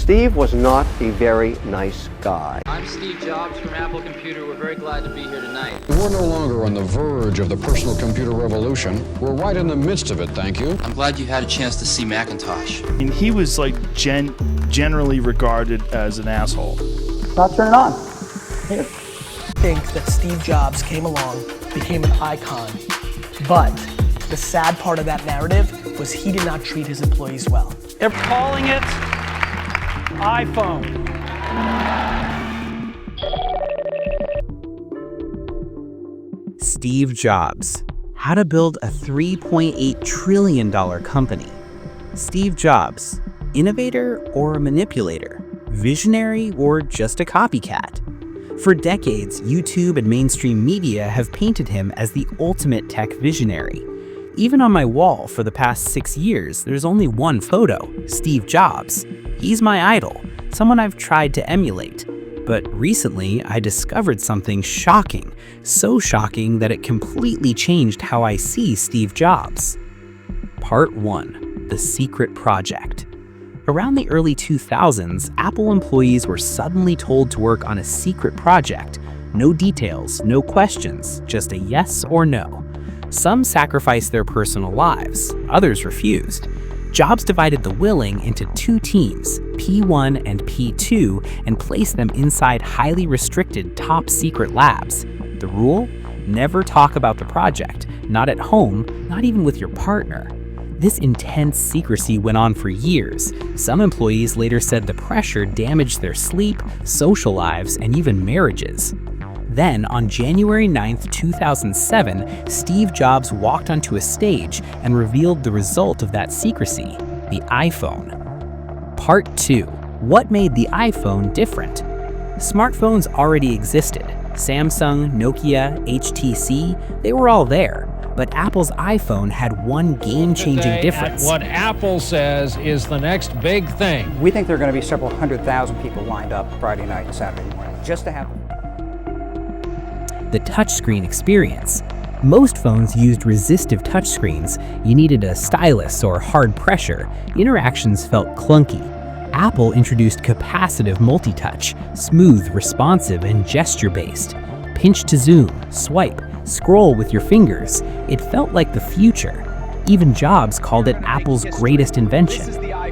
Steve was not a very nice guy. I'm Steve Jobs from Apple Computer. We're very glad to be here tonight. We're no longer on the verge of the personal computer revolution. We're right in the midst of it, thank you. I'm glad you had a chance to see Macintosh. And he was like generally regarded as an asshole. Now turn it on. Here. I think that Steve Jobs came along, became an icon, but the sad part of that narrative was he did not treat his employees well. They're calling it iPhone. Steve Jobs. How to build a $3.8 trillion company. Steve Jobs. Innovator or manipulator? Visionary or just a copycat? For decades, YouTube and mainstream media have painted him as the ultimate tech visionary. Even on my wall for the past 6 years, there's only one photo, Steve Jobs. He's my idol, someone I've tried to emulate. But recently, I discovered something shocking, so shocking that it completely changed how I see Steve Jobs. Part 1. The Secret Project. Around the early 2000s, Apple employees were suddenly told to work on a secret project. No details, no questions, just a yes or no. Some sacrificed their personal lives, others refused. Jobs divided the willing into two teams, P1 and P2, and placed them inside highly restricted top-secret labs. The rule? Never talk about the project, not at home, not even with your partner. This intense secrecy went on for years. Some employees later said the pressure damaged their sleep, social lives, and even marriages. Then, on January 9, 2007, Steve Jobs walked onto a stage and revealed the result of that secrecy, the iPhone. Part 2. What made the iPhone different? Smartphones already existed. Samsung, Nokia, HTC, they were all there. But Apple's iPhone had one game-changing difference. What Apple says is the next big thing. We think there are going to be several 100,000 people lined up Friday night and Saturday morning just to have the touchscreen experience. Most phones used resistive touchscreens. You needed a stylus or hard pressure. Interactions felt clunky. Apple introduced capacitive multi-touch, smooth, responsive, and gesture-based. Pinch to zoom, swipe, scroll with your fingers. It felt like the future. Even Jobs called it Apple's greatest invention.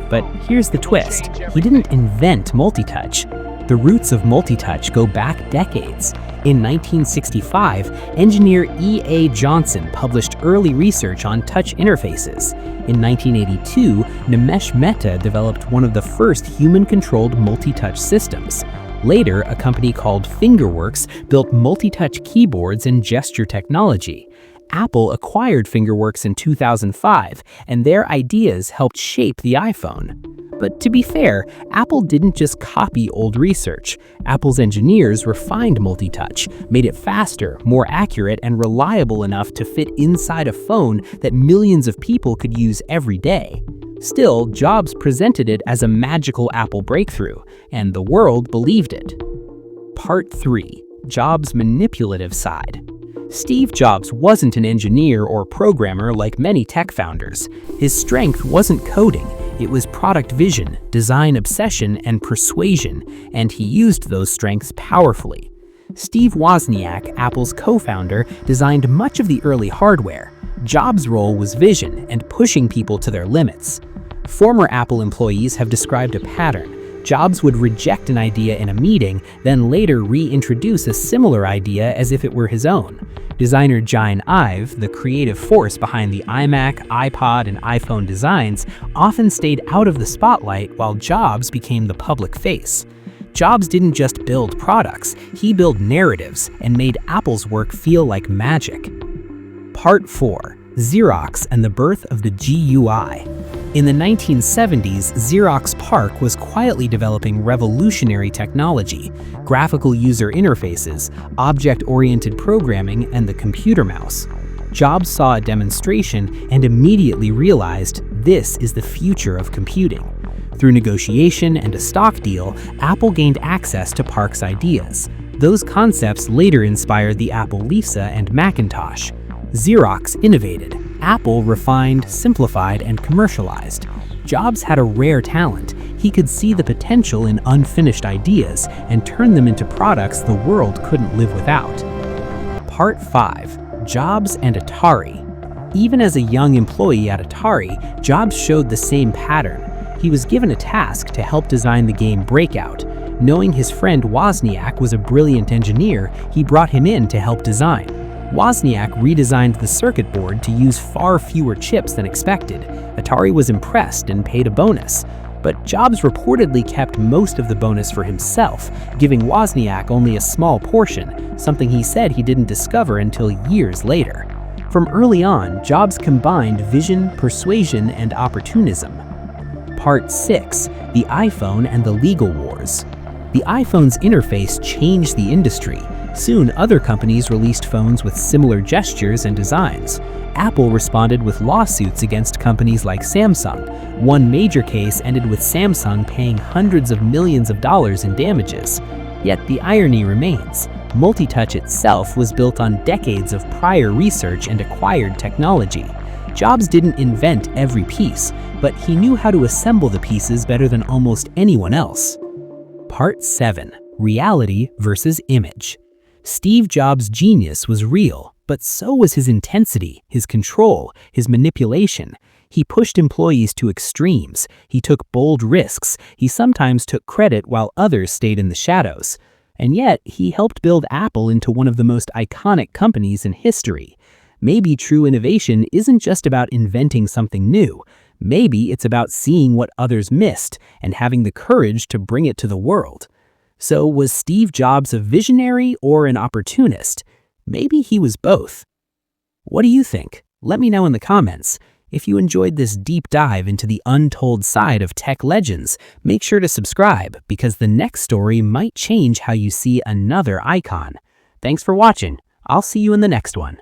But here's the twist. He didn't invent multi-touch. The roots of multi-touch go back decades. In 1965, engineer E.A. Johnson published early research on touch interfaces. In 1982, Nimesh Mehta developed one of the first human-controlled multi-touch systems. Later, a company called Fingerworks built multi-touch keyboards and gesture technology. Apple acquired Fingerworks in 2005, and their ideas helped shape the iPhone. But to be fair, Apple didn't just copy old research. Apple's engineers refined multi-touch, made it faster, more accurate, and reliable enough to fit inside a phone that millions of people could use every day. Still, Jobs presented it as a magical Apple breakthrough, and the world believed it. Part 3. Jobs' manipulative side. Steve Jobs wasn't an engineer or programmer like many tech founders. His strength wasn't coding, it was product vision, design obsession, and persuasion, and he used those strengths powerfully. Steve Wozniak, Apple's co-founder, designed much of the early hardware. Jobs' role was vision and pushing people to their limits. Former Apple employees have described a pattern. Jobs would reject an idea in a meeting, then later reintroduce a similar idea as if it were his own. Designer Jine Ive, the creative force behind the iMac, iPod, and iPhone designs, often stayed out of the spotlight while Jobs became the public face. Jobs didn't just build products, he built narratives and made Apple's work feel like magic. Part 4. Xerox and the birth of the GUI. In the 1970s, Xerox PARC was quietly developing revolutionary technology, graphical user interfaces, object-oriented programming, and the computer mouse. Jobs saw a demonstration and immediately realized this is the future of computing. Through negotiation and a stock deal, Apple gained access to PARC's ideas. Those concepts later inspired the Apple Lisa and Macintosh. Xerox innovated. Apple refined, simplified, and commercialized. Jobs had a rare talent. He could see the potential in unfinished ideas and turn them into products the world couldn't live without. Part 5. Jobs and Atari. Even as a young employee at Atari, Jobs showed the same pattern. He was given a task to help design the game Breakout. Knowing his friend Wozniak was a brilliant engineer, he brought him in to help design. Wozniak redesigned the circuit board to use far fewer chips than expected. Atari was impressed and paid a bonus. But Jobs reportedly kept most of the bonus for himself, giving Wozniak only a small portion, something he said he didn't discover until years later. From early on, Jobs combined vision, persuasion, and opportunism. Part 6. The iPhone and the Legal Wars. The iPhone's interface changed the industry. Soon, other companies released phones with similar gestures and designs. Apple responded with lawsuits against companies like Samsung. One major case ended with Samsung paying hundreds of millions of dollars in damages. Yet the irony remains. Multitouch itself was built on decades of prior research and acquired technology. Jobs didn't invent every piece, but he knew how to assemble the pieces better than almost anyone else. Part 7. Reality versus image. Steve Jobs' genius was real, but so was his intensity, his control, his manipulation. He pushed employees to extremes. He took bold risks. He sometimes took credit while others stayed in the shadows. And yet, he helped build Apple into one of the most iconic companies in history. Maybe true innovation isn't just about inventing something new. Maybe it's about seeing what others missed and having the courage to bring it to the world. So was Steve Jobs a visionary or an opportunist? Maybe he was both. What do you think? Let me know in the comments. If you enjoyed this deep dive into the untold side of tech legends, make sure to subscribe because the next story might change how you see another icon. Thanks for watching. I'll see you in the next one.